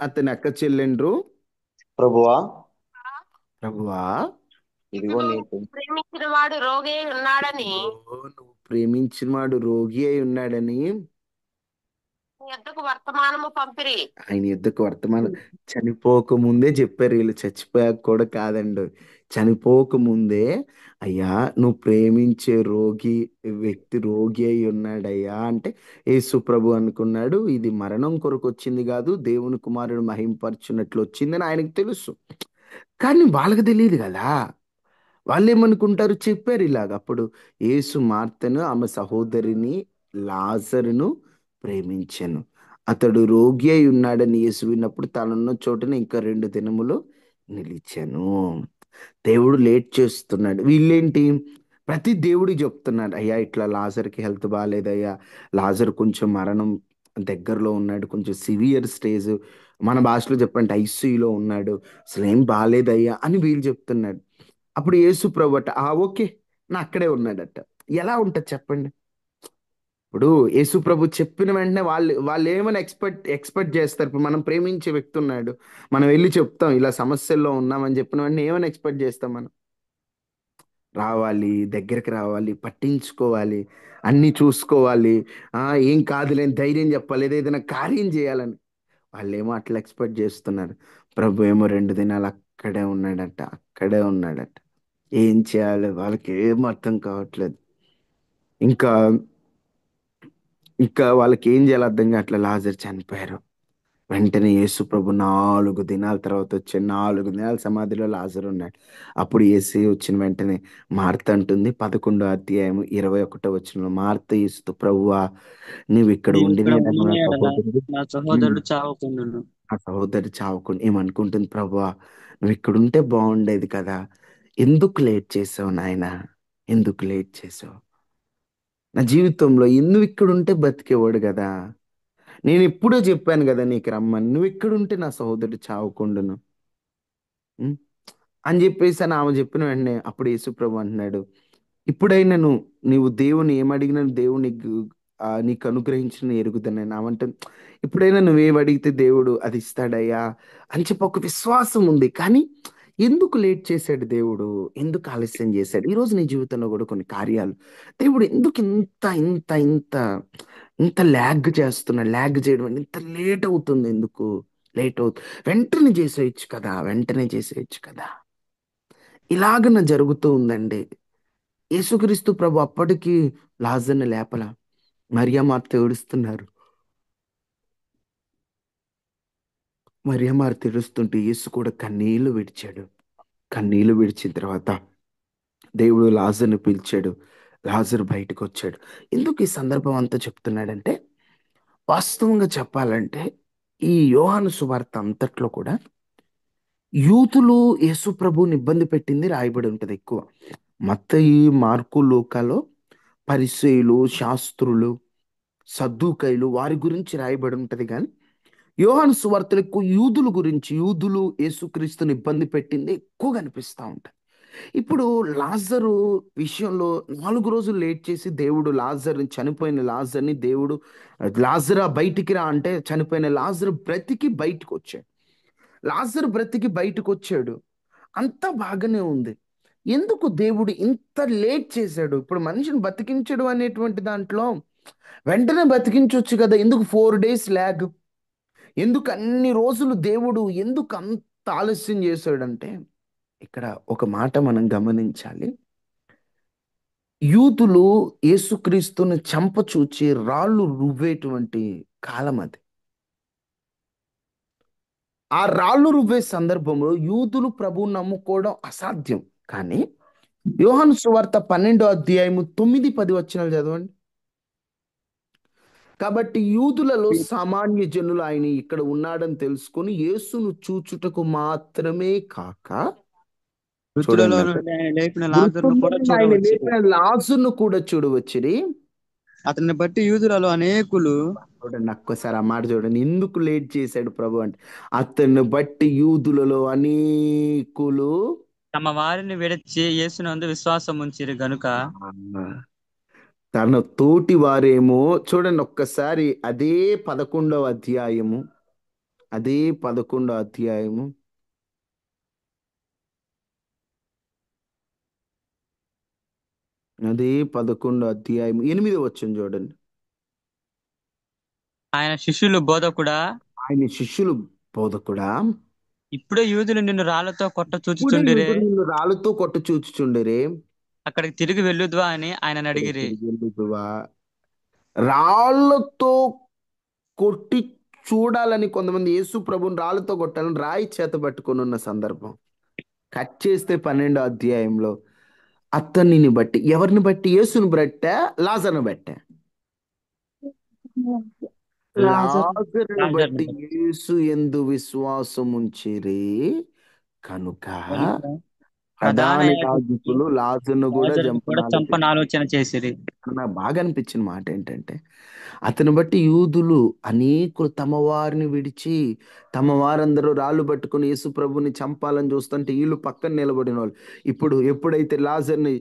అతని అక్క చెల్లెండ్రు, ప్రభువా, ప్రభువా ఇదిగో ప్రేమించిన వాడు రోగి ఉన్నాడని నువ్వు ప్రేమించిన వాడు రోగి అయి ఉన్నాడని నీ యొద్దకు వర్తమానము పంపిరి. ఆయన యుద్ధకు వర్తమానం చనిపోక ముందే చెప్పారు. వీళ్ళు చచ్చిపోయాక కూడా కాదండి, చనిపోకముందే అయ్యా నువ్వు ప్రేమించే వ్యక్తి రోగి అయి ఉన్నాడయ్యా అంటే యేసు ప్రభు అనుకున్నాడు ఇది మరణం కొరకు వచ్చింది కాదు దేవుని కుమారుడు మహింపరచున్నట్లు వచ్చిందని ఆయనకు తెలుసు. కానీ వాళ్ళకి తెలియదు కదా. వాళ్ళు ఏమనుకుంటారు, చెప్పారు ఇలాగ. అప్పుడు యేసు మార్తను ఆమె సహోదరిని లాజరును ప్రేమించెను. అతడు రోగి అయి ఉన్నాడని యేసు విన్నప్పుడు తానున్న చోటన ఇంకా 2 దినములు నిలిచెను. దేవుడు లేట్ చేస్తున్నాడు. వీళ్ళేంటి, ప్రతి దేవుడికి చెప్తున్నాడు, అయ్యా ఇట్లా లాజర్కి హెల్త్ బాగాలేదయ్యా, లాజర్ కొంచెం మరణం దగ్గరలో ఉన్నాడు, కొంచెం సివియర్ స్టేజ్, మన భాషలో చెప్పండి ఐసీయూలో ఉన్నాడు, అసలు ఏం బాగాలేదయ్యా అని వీళ్ళు చెప్తున్నాడు. అప్పుడు యేసు ప్రభు అట ఓకే నా అక్కడే ఉన్నాడట. ఎలా ఉంటుంది చెప్పండి. ఇప్పుడు యేసు ప్రభు చెప్పిన వెంటనే వాళ్ళు వాళ్ళు ఏమని ఎక్స్పెక్ట్ చేస్తారు. ఇప్పుడు మనం ప్రేమించే వ్యక్తి ఉన్నాడు, మనం వెళ్ళి చెప్తాం ఇలా సమస్యల్లో ఉన్నామని చెప్పిన వెంటనే ఏమని ఎక్స్పెక్ట్ చేస్తాం మనం, రావాలి, దగ్గరికి రావాలి, పట్టించుకోవాలి, అన్నీ చూసుకోవాలి, ఏం కాదులేని ధైర్యం చెప్పాలి, ఏదైనా కార్యం చేయాలని. వాళ్ళేమో అట్లా ఎక్స్పెక్ట్ చేస్తున్నారు. ప్రభు ఏమో 2 దినాలు అక్కడే ఉన్నాడట, అక్కడే ఉన్నాడట. ఏం చేయాలి వాళ్ళకి ఏం అర్థం కావట్లేదు. ఇంకా ఇంకా వాళ్ళకి ఏం చేయాలి అర్థం కావట్లేదు. లాజర్ చనిపోయారు. వెంటనే యేసు ప్రభు 4 దినాల తర్వాత వచ్చే 4 దినాల సమాధిలో లాజరు ఉన్నాడు. అప్పుడు యేసు వచ్చిన వెంటనే మార్త అంటుంది 11 అధ్యాయం 21 మార్త యేసుతో, ప్రభువా నువ్వు ఇక్కడ నీవు ఉండిన ఇక్కడ యెడల ఉండిన నా ఎడల సహోదరుడు నా ఉమ్, సహోదరుడు చావకుండును. నా సహోదరి చావుకుని ఏమనుకుంటుంది, ప్రభువా నువ్వు ఇక్కడ ఉంటే బాగుండేది కదా, ఎందుకు లేట్ చేసావు నాయనా, ఎందుకు లేట్ చేసావు, నా జీవితంలో నువ్వు ఇక్కడ ఉంటే బతికేవాడు కదా, నేను ఎప్పుడో చెప్పాను కదా నీకు రమ్మని, నువ్వు ఇక్కడుంటే నా సహోదరుడు చావకుండును ఉం? అని చెప్పేసి అని ఆమె చెప్పిన వెంటనే అప్పుడు యేసుప్రభు అంటున్నాడు, ఇప్పుడైనా నీవు దేవుని ఏమడిగినా దేవుడు నీకు అనుగ్రహించిన ఎరుగుదనని ఆమంటే, ఇప్పుడైనా నువ్వేం అడిగితే దేవుడు అది ఇస్తాడయ్యా అని చెప్పి ఒక విశ్వాసం ఉంది. కానీ ఎందుకు లేట్ చేశాడు దేవుడు, ఎందుకు ఆలస్యం చేశాడు, ఈరోజు నీ జీవితంలో కూడా కొన్ని కార్యాలు దేవుడు ఎందుకు ఇంత ఇంత ఇంత ఇంత ల్యాగ్ చేయడం అంటే ఇంత లేట్ అవుతుంది, ఎందుకు లేట్ అవుతుంది, వెంటనే చేసేయచ్చు కదా, వెంటనే చేసేయచ్చు కదా. ఇలాగన జరుగుతూ ఉందండి. యేసుక్రీస్తు ప్రభు అప్పటికి లాజర్ని లేపల, మరియా మార్త ఏడుస్తున్నారు. మరియా మార్త ఏడుస్తుంటే యేసు కూడా కన్నీళ్లు విడిచాడు. కన్నీళ్లు విడిచిన తర్వాత దేవుడు లాజర్ని పిలిచాడు. లాజర్ బయటకు వచ్చాడు. ఎందుకు ఈ సందర్భం అంతా చెప్తున్నాడంటే, వాస్తవంగా చెప్పాలంటే ఈ యోహాను సువార్త అంతట్లో కూడా యూతులు యేసు ప్రభువుని ఇబ్బంది పెట్టింది రాయబడి ఉంటది ఎక్కువ. మత్తయి, మార్కు, లూకాలో పరిసయ్యులు, శాస్త్రులు, సద్దూకయ్యులు వారి గురించి రాయబడి ఉంటది. కానీ యోహాను సువార్తలు ఎక్కువ యూదులు యేసుక్రీస్తుని ఇబ్బంది పెట్టింది ఎక్కువ కనిపిస్తూ ఉంటుంది. ఇప్పుడు లాజరు విషయంలో 4 రోజులు లేట్ చేసి దేవుడు చనిపోయిన లాజర్ని దేవుడు, లాజరా బయటికి రా అంటే చనిపోయిన లాజరు బ్రతికి బయటకు వచ్చాడు. అంతా బాగానే ఉంది. ఎందుకు దేవుడు ఇంత లేట్ చేశాడు? ఇప్పుడు మనిషిని బతికించడం అనేటువంటి దాంట్లో వెంటనే బతికించవచ్చు కదా, ఎందుకు 4 days ల్యాగ్, ఎందుకు అన్ని రోజులు దేవుడు ఎందుకు అంత ఆలస్యం చేశాడంటే, ఇక్కడ ఒక మాట మనం గమనించాలి. యూదులు యేసుక్రీస్తుని చంపచూచి రాళ్ళు రువ్వేటువంటి కాలం అది. ఆ రాళ్ళు రువ్వే సందర్భంలో యూదులు ప్రభువుని నమ్ముకోవడం అసాధ్యం. కానీ యోహాను సువార్త 12 అధ్యాయము 9-10 చదవండి. కాబట్టి యూదులలో సామాన్య జనులు ఆయన ఇక్కడ ఉన్నాడని తెలుసుకొని యేసును చూచుటకు మాత్రమే కాక, మృతులలో చూడండి, నుండి ఆయన లేపిన మృతుల్లో లాజరును కూడా నుండి ఆయన చూడవచ్చు. లేపిన లాజరును కూడా చూడవచ్చిరి. అతన్ని బట్టి యూదులలో అనేకులు చూడండి, ఒక్కసారి ఆ మాట చూడండి, ఎందుకు లేట్ చేశాడు ప్రభు అంటే, అతన్ని బట్టి యూదులలో అనేకులు తమ వారిని విడిచి యేసునందు విశ్వాసం ఉంచిరి గనుక తన తోటి వారేమో, చూడండి ఒక్కసారి అదే 11వ అధ్యాయము, అదే 11వ అధ్యాయము, అదే 11వ అధ్యాయము 8వ వచనం చూడండి. ఆయన శిష్యులు బోధకుడా ఆయన శిష్యులు, బోధకుడా ఇప్పుడే యూదులు నిన్ను రాళ్లతో కొట్ట ఇప్పుడు చూచుచుండిరే, నిన్ను రాళ్ళతో కొట్టు చూచుచుండిరే, అక్కడికి తిరిగి వెళ్ళుద్వా అని ఆయన అడిగిరి. రాళ్ళతో కొట్టి చూడాలని కొంతమంది యేసు ప్రభుని రాళ్ళతో కొట్టాలని రాయి చేత పట్టుకొని ఉన్న సందర్భం. కట్ చేస్తే 12వ అధ్యాయంలో అతనిని బట్టి, ఎవరిని బట్టి? యేసుని బట్టా, లాజర్ని బట్టా? లాజరు. లాజరుని లాజరుని బట్టి బట్టి. యేసు యందు విశ్వాసం ఉంచిరి కనుక కనుక ప్రధాన ప్రధాన యాజకులు యాజకులు లాజరును కూడా లాజరును కూడా చంపనాలోచన చేసిరి. నాకు బాగా అనిపించిన మాట ఏంటంటే, అతను బట్టి యూదులు అనేకులు తమ వారిని విడిచి, తమ వారందరూ రాళ్ళు పట్టుకుని యేసు ప్రభుని చంపాలని చూస్తుంటే వీళ్ళు పక్కన నిలబడిన వాళ్ళు. ఇప్పుడు ఎప్పుడైతే లాజర్ని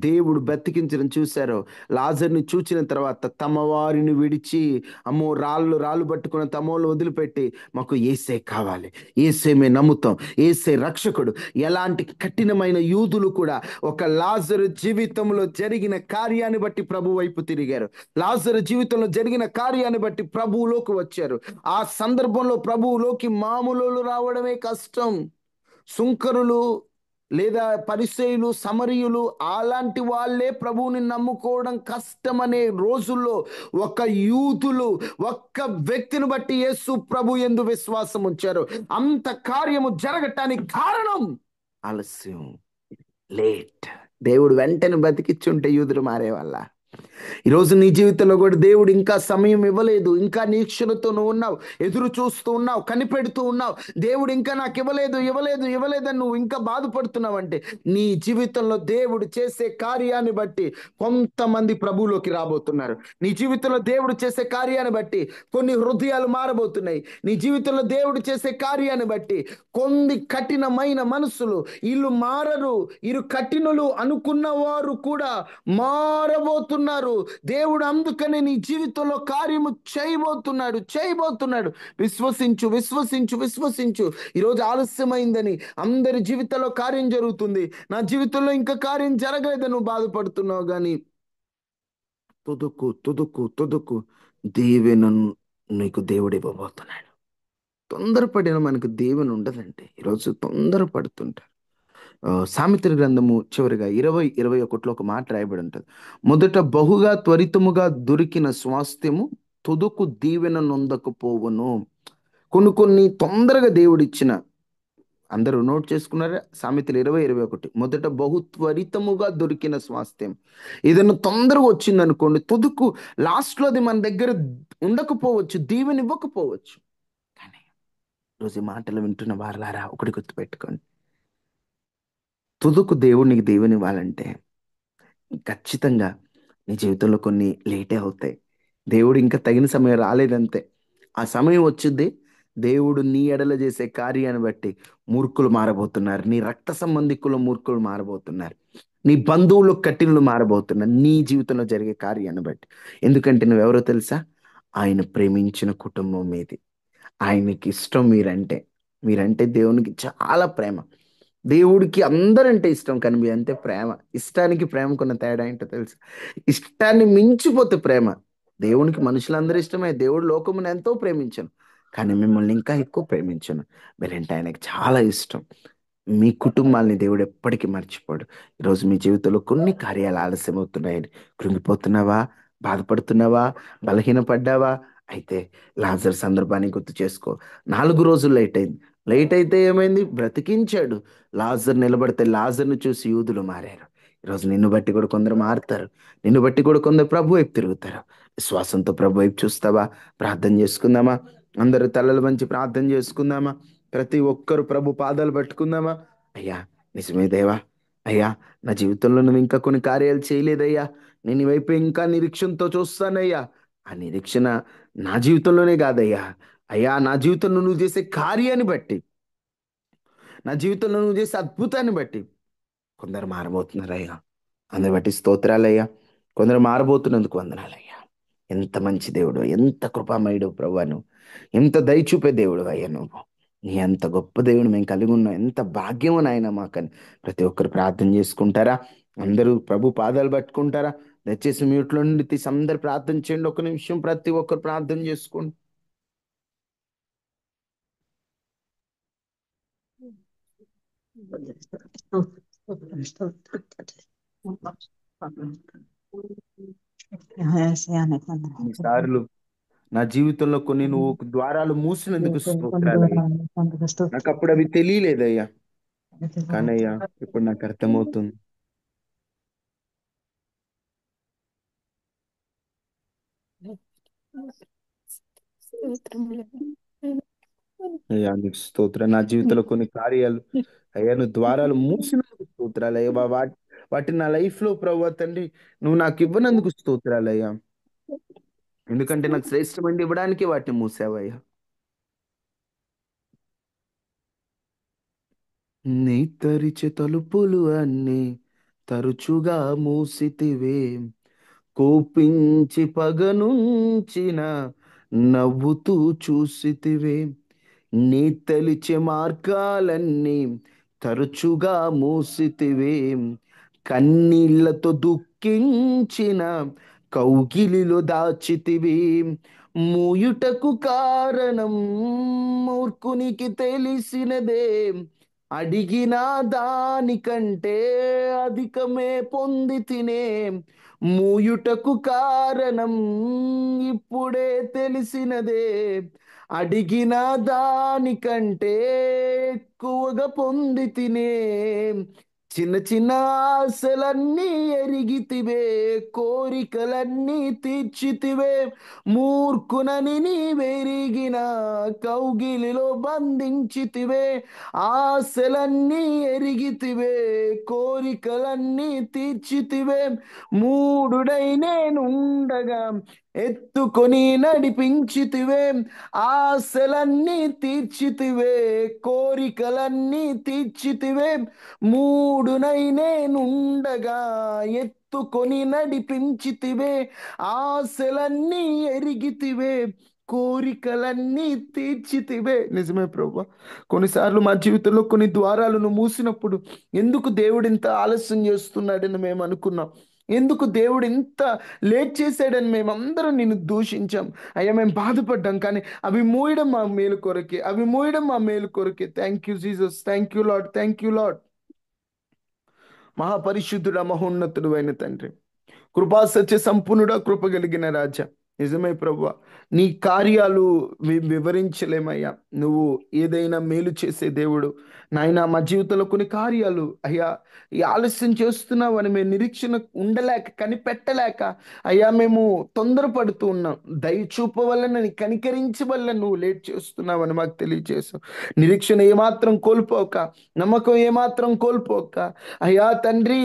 దేవుడు బతికించడం చూశారో, లాజర్ని చూచిన తర్వాత తమ వారిని విడిచి, అమ్మో రాళ్ళు పట్టుకుని తమోళ్ళు వదిలిపెట్టి, మాకు యేసే కావాలి, యేసే మేము నమ్ముతాం, యేసే రక్షకుడు. ఎలాంటి కఠినమైన యూదులు కూడా ఒక లాజరు జీవితంలో జరిగిన కార్యాన్ని బట్టి ప్రభు వైపు తిరిగారు. లాజరు జీవితంలో జరిగిన కార్యాన్ని బట్టి ప్రభువులోకి వచ్చారు. ఆ సందర్భంలో ప్రభువులోకి మామూలు రావడమే కష్టం. సుంకరులు లేదా పరిసయ్యులు, సమరయులు అలాంటి వాళ్ళే ప్రభువుని నమ్ముకోవడం కష్టమనే రోజుల్లో ఒక యూదులు ఒక్క వ్యక్తిని బట్టి యేసు ప్రభు యందు విశ్వాసం ఉంచారు. అంత కార్యము జరగటానికి కారణం ఆలస్యం, లేట్. దేవుడు వెంటనే బతికిచ్చుంటే యూదులు మారేవాళ్ళ. ఈరోజు నీ జీవితంలో కూడా దేవుడు ఇంకా సమయం ఇవ్వలేదు, ఇంకా నిరీక్షణతో నువ్వు ఉన్నావు, ఎదురు చూస్తూ ఉన్నావు, కనిపెడుతూ ఉన్నావు. దేవుడు ఇంకా నాకు ఇవ్వలేదని నువ్వు ఇంకా బాధపడుతున్నావు అంటే, నీ జీవితంలో దేవుడు చేసే కార్యాన్ని బట్టి కొంతమంది ప్రభువులోకి రాబోతున్నారు. నీ జీవితంలో దేవుడు చేసే కార్యాన్ని బట్టి కొన్ని హృదయాలు మారబోతున్నాయి. నీ జీవితంలో దేవుడు చేసే కార్యాన్ని బట్టి కొన్ని కఠినమైన మనసులు, వీళ్ళు మారరు, వీరు కఠినులు అనుకున్న వారు కూడా మారబోతున్నారు. దేవుడు అందుకనే నీ జీవితంలో కార్యము చేయబోతున్నాడు. విశ్వసించు. ఈరోజు ఆలస్యమైందని అందరి జీవితంలో కార్యం జరుగుతుంది, నా జీవితంలో ఇంకా కార్యం జరగలేదని నువ్వు బాధపడుతున్నావు. కానీ తుదుకు దీవెను నీకు దేవుడు ఇవ్వబోతున్నాడు. తొందరపడిన మనకు దీవెన ఉండదండి. ఈరోజు తొందరపడుతుంటారు. సామెతల గ్రంథము చివరిగా 20:21 ఒక మాట రాయబడి ఉంటుంది. మొదట బహుగా త్వరితముగా దొరికిన స్వాస్థ్యము తుదుకు దీవెన నొందకపోవును. కొన్ని తొందరగా దేవుడిచ్చిన, అందరూ నోట్ చేసుకున్నారా? సామెతలు 20:21. మొదట బహు త్వరితముగా దొరికిన స్వాస్థ్యం, ఏదైనా తొందరగా వచ్చింది అనుకోండి, తుదుకు లాస్ట్లో అది మన దగ్గర ఉండకపోవచ్చు, దీవెన ఇవ్వకపోవచ్చు. కానీ రోజు ఈ మాటలు వింటున్న వారలారా, ఒకటి గుర్తుపెట్టుకోండి, తుదుకు దేవుడు నీకు దీవెన ఇవ్వాలంటే ఖచ్చితంగా నీ జీవితంలో కొన్ని లేటే అవుతాయి. దేవుడు ఇంకా తగిన సమయం రాలేదంతే. ఆ సమయం వచ్చింది. దేవుడు నీ ఎడల చేసే కార్యాన్ని బట్టి మూర్ఖులు మారబోతున్నారు, నీ రక్త సంబంధికులు మూర్ఖులు మారబోతున్నారు, నీ బంధువులు కఠినులు మారబోతున్నారు నీ జీవితంలో జరిగే కార్యాన్ని బట్టి. ఎందుకంటే నువ్వెవరో తెలుసా? ఆయన ప్రేమించిన కుటుంబం మీది. ఆయనకి ఇష్టం మీరంటే దేవునికి చాలా ప్రేమ. దేవుడికి అందరంటే ఇష్టం, కానీ మీ అంతే ప్రేమ. ఇష్టానికి ప్రేమకున్న తేడా ఏంటో తెలుసు? ఇష్టాన్ని మించిపోతే ప్రేమ. దేవునికి మనుషులందరూ ఇష్టమే, దేవుడు లోకమును ఎంతో ప్రేమించను, కానీ మిమ్మల్ని ఇంకా ఎక్కువ ప్రేమించను. మీరంటే ఆయనకి చాలా ఇష్టం. మీ కుటుంబాలని దేవుడు ఎప్పటికీ మర్చిపోడు. ఈరోజు మీ జీవితంలో కొన్ని కార్యాలు ఆలస్యం అవుతున్నాయని కృంగిపోతున్నావా? బాధపడుతున్నావా? బలహీనపడ్డావా? అయితే లాజర్ సందర్భాన్ని గుర్తు చేసుకో. 4 రోజులు లేట్ అయితే ఏమైంది? బ్రతికించాడు. లాజర్ నిలబడితే లాజర్ను చూసి యూదులు మారారు. ఈరోజు నిన్ను బట్టి కూడా కొందరు మారుతారు, నిన్ను బట్టి కూడా కొందరు ప్రభు వైపు తిరుగుతారు. విశ్వాసంతో ప్రభు వైపు చూస్తావా? ప్రార్థన చేసుకుందామా? అందరూ తలలు వంచి ప్రార్థన చేసుకుందామా? ప్రతి ఒక్కరు ప్రభు పాదాలు పట్టుకుందామా? అయ్యా నిజమే దేవా, అయ్యా నా జీవితంలో నువ్వు ఇంకా కొన్ని కార్యాలు చేయలేదయ్యా, నేను ఈ వైపు ఇంకా నిరీక్షణతో చూస్తానయ్యా. ఆ నిరీక్షణ నా జీవితంలోనే కాదయ్యా, అయ్యా నా జీవితంలో నువ్వు చేసే కార్యాన్ని బట్టి, నా జీవితంలో నువ్వు చేసే అద్భుతాన్ని బట్టి కొందరు మారబోతున్నారయ్యా. అందరి బట్టి స్తోత్రాలయ్యా. కొందరు మారబోతున్నందుకు వందనాలయ్యా. ఎంత మంచి దేవుడు, ఎంత కృపామయుడు ప్రభు, నువ్వు ఎంత దయచూపే దేవుడు అయ్యా. నువ్వు నీ అంత గొప్ప దేవుడు మేము కలిగి ఉన్నాం, ఎంత భాగ్యమో నాయన మాకని. ప్రతి ఒక్కరు ప్రార్థన చేసుకుంటారా? అందరూ ప్రభు పాదాలు పట్టుకుంటారా? దయచేసి మ్యూట్లో నుండి తీసి అందరు ప్రార్థన చేయండి. 1 నిమిషం ప్రతి ఒక్కరు ప్రార్థన చేసుకోండి. కొన్నిసార్లు నా జీవితంలో కొన్ని నువ్వు ద్వారాలు మూసినందుకు స్తోత్రాలయ్యా. నాకు అప్పుడు అవి తెలియలేదయ్యా, కానీ అయ్యా ఇప్పుడు నాకు అర్థమవుతుంది. అయ్యా నీకు స్తోత్రం. నా జీవితంలో కొన్ని కార్యాలు అయ్యా నువ్వు ద్వారాలు మూసినందుకు స్తోత్రాలు అయ్యా. వాటిని నా లైఫ్ లో ప్రభు తండ్రి నువ్వు నాకు ఇవ్వనందుకు స్తోత్రాలు అయ్యా. ఎందుకంటే నాకు శ్రేష్టమైనది ఇవ్వడానికి వాటిని మూసావయ్యా. నీ తరిచే తలుపులు అన్నీ తరచుగా మూసితివే, కోపించి పగనుంచిన నవ్వుతూ చూసితివే. నీ తలిచే మార్గాలన్నీ తరచుగా మూసితివే, కన్నీళ్లతో దుఃఖించిన కౌగిలిలో దాచితివి. మూయుటకు కారణం మూర్ఖునికి తెలిసినదే, అడిగిన దానికంటే అధికమే పొంది తినే. మూయుటకు కారణం ఇప్పుడే తెలిసినదే, అడిగిన దానికంటే ఎక్కువగా పొంది తినే. చిన్న చిన్న ఆశలన్నీ ఎరిగితివే, కోరికలన్నీ తీర్చితివే. మూర్ఖునని నీవెరిగిన కౌగిలిలో బంధించితివే. ఆశలన్నీ ఎరిగితివే, కోరికలన్నీ తీర్చితివే. మూఢుడై నేనుండగా ఎత్తుకొని నడిపించితివే. ఆశలన్నీ తీర్చితివే, కోరికలన్నీ తీర్చితివే. మూఢునై నేనుండగా ఎత్తుకొని నడిపించితివే. ఆశలన్నీ ఎరిగితివే, కోరికలన్నీ తీర్చితివే. నిజమే ప్రభు. కొన్నిసార్లు మా జీవితంలో కొన్ని ద్వారాలను మూసినప్పుడు ఎందుకు దేవుడు ఇంత ఆలస్యం చేస్తున్నాడని మేము అనుకున్నాం, ఎందుకు దేవుడు ఇంత లేట్ చేశాడని మేమందరం నిన్ను దూషించాం అయ్యా. మేము బాధపడ్డాం, కానీ అవి మూయడం మా మేలు కొరకే, అవి మూయడం మా మేలు కొరకే. Thank you Jesus, thank you Lord, thank you Lord. మహాపరిశుద్ధుడ, మహోన్నతుడు అయిన తండ్రి, కృపా సత్య సంపూర్ణుడా, కృప కలిగిన రాజా, నిజమే ప్రభువా, నీ కార్యాలు వివరించలేమయ్యా. నువ్వు ఏదైనా మేలు చేసే దేవుడు నాయన. మా జీవితంలో కొన్ని కార్యాలు అయ్యా ఈ ఆలస్యం చేస్తున్నావని మేము నిరీక్షణ ఉండలేక, కనిపెట్టలేక అయ్యా మేము తొందరపడుతూ ఉన్నాం. దయ చూపవలన, కనికరించవల్ల నువ్వు లేట్ చేస్తున్నావని మాకు తెలియజేసావు. నిరీక్షణ ఏమాత్రం కోల్పోక, నమ్మకం ఏమాత్రం కోల్పోక అయ్యా తండ్రి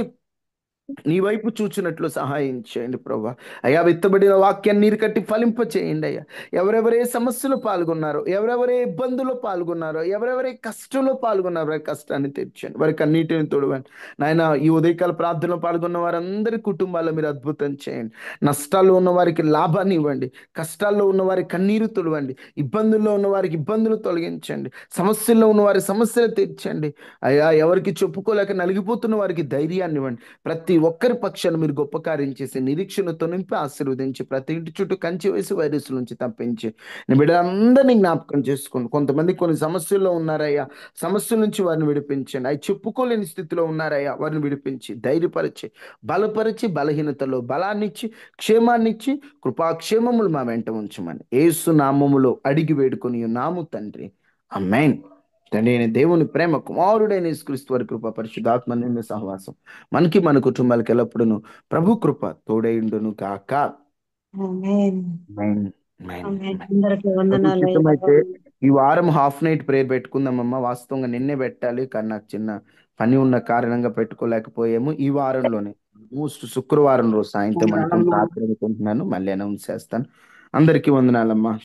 నీ వైపు చూచినట్లు సహాయం చేయండి ప్రభా. అయ్యా విత్తబడిన వాక్యాన్ని నీరు కట్టి ఫలింప చేయండి అయ్యా. ఎవరెవరే సమస్యలు పాల్గొన్నారో, ఎవరెవరే ఇబ్బందుల్లో పాల్గొన్నారో, ఎవరెవరే కష్టంలో పాల్గొన్నారో వారి కష్టాన్ని తెచ్చండి, వారి కన్నీటిని తొడవండి నాయన. ఈ ఉదయకాల ప్రార్థనలో పాల్గొన్న వారందరి కుటుంబాల్లో మీరు అద్భుతం చేయండి. నష్టాల్లో ఉన్న వారికి లాభాన్ని ఇవ్వండి, కష్టాల్లో ఉన్న వారి కన్నీరు తొడవండి, ఇబ్బందుల్లో ఉన్న వారికి ఇబ్బందులు తొలగించండి, సమస్యల్లో ఉన్న వారి సమస్యలు తీర్చండి అయ్యా. ఎవరికి చెప్పుకోలేక నలిగిపోతున్న వారికి ధైర్యాన్ని ఇవ్వండి. ప్రతి ఒక్కరి పక్షాన్ని మీరు గొప్ప కార్యం చేసి నిరీక్షణతో నింపి ఆశీర్వదించి ప్రతి ఇంటి చుట్టూ కంచి వేసి వైరస్ నుంచి తప్పించి నీ బిడ్డలందరినీ జ్ఞాపకం చేసుకోండి. కొంతమంది కొన్ని సమస్యల్లో ఉన్నారయ్యా, సమస్యల నుంచి వారిని విడిపించండి. అవి చెప్పుకోలేని స్థితిలో ఉన్నారయ్యా, వారిని విడిపించి ధైర్యపరిచి బలపరిచి బలహీనతలో బలాన్నిచ్చి క్షేమాన్నిచ్చి కృపాక్షేమములు మా వెంట ఉంచమని యేసు నామములో అడిగి వేడుకొని నాము తండ్రి, ఆమేన్. తండ్రి అయిన దేవుని ప్రేమ, కుమారుడైన యేసుక్రీస్తు వారి కృప, పరిశుద్ధాత్మ నిండు సహవాసం మనకి మన కుటుంబాలకు ఎల్లప్పుడూ ప్రభు కృప తోడైండును గాక. ఆమేన్. ఆమేన్, ఆమేన్, ఆమేన్. ఆమేన్. అందరికీ ప్రభు వందనాలు అయ్యా. చిత్తమైతే ఈ వారం హాఫ్ నైట్ ప్రేయర్ పెట్టుకుందామమ్మా. వాస్తవంగా నిన్నే పెట్టాలి, కానీ నాకు చిన్న పని ఉన్న కారణంగా పెట్టుకోలేకపోయాము. ఈ వారంలోనే మోస్ట్ శుక్రవారం రోజు సాయంత్రం అనుకుంటున్నాను, మళ్ళీ అనౌన్స్ చేస్తాను. అందరికీ వందనాలమ్మా.